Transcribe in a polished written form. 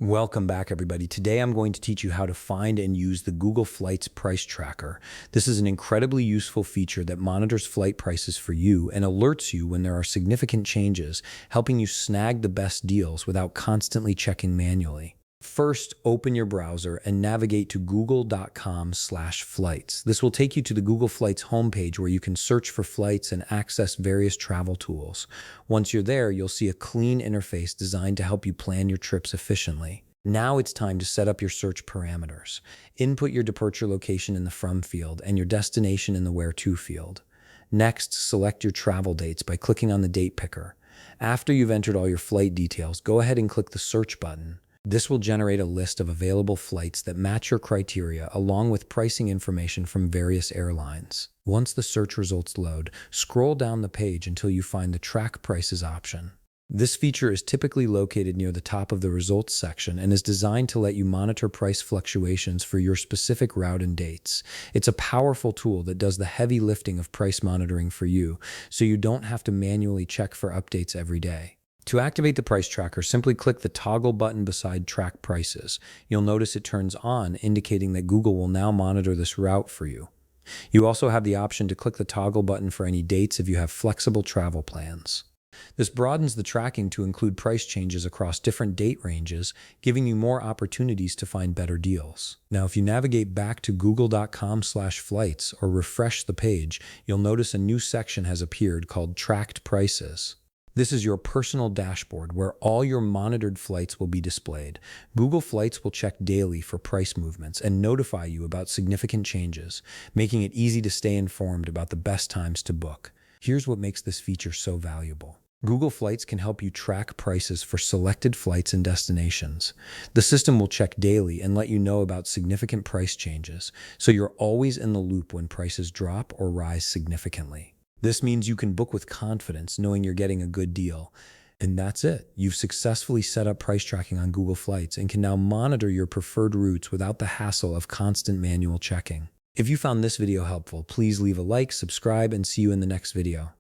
Welcome back, everybody. Today I'm going to teach you how to find and use the Google Flights Price Tracker. This is an incredibly useful feature that monitors flight prices for you and alerts you when there are significant changes, helping you snag the best deals without constantly checking manually. First, open your browser and navigate to google.com/flights. This will take you to the Google Flights homepage where you can search for flights and access various travel tools. Once you're there, you'll see a clean interface designed to help you plan your trips efficiently. Now it's time to set up your search parameters. Input your departure location in the From field and your destination in the Where To field. Next, select your travel dates by clicking on the date picker. After you've entered all your flight details, go ahead and click the Search button. This will generate a list of available flights that match your criteria along with pricing information from various airlines. Once the search results load, scroll down the page until you find the Track Prices option. This feature is typically located near the top of the results section and is designed to let you monitor price fluctuations for your specific route and dates. It's a powerful tool that does the heavy lifting of price monitoring for you, so you don't have to manually check for updates every day. To activate the price tracker, simply click the toggle button beside Track Prices. You'll notice it turns on, indicating that Google will now monitor this route for you. You also have the option to click the toggle button for any dates if you have flexible travel plans. This broadens the tracking to include price changes across different date ranges, giving you more opportunities to find better deals. Now, if you navigate back to google.com/flights or refresh the page, you'll notice a new section has appeared called Tracked Prices. This is your personal dashboard where all your monitored flights will be displayed. Google Flights will check daily for price movements and notify you about significant changes, making it easy to stay informed about the best times to book. Here's what makes this feature so valuable. Google Flights can help you track prices for selected flights and destinations. The system will check daily and let you know about significant price changes, so you're always in the loop when prices drop or rise significantly. This means you can book with confidence, knowing you're getting a good deal. And that's it. You've successfully set up price tracking on Google Flights and can now monitor your preferred routes without the hassle of constant manual checking. If you found this video helpful, please leave a like, subscribe, and see you in the next video.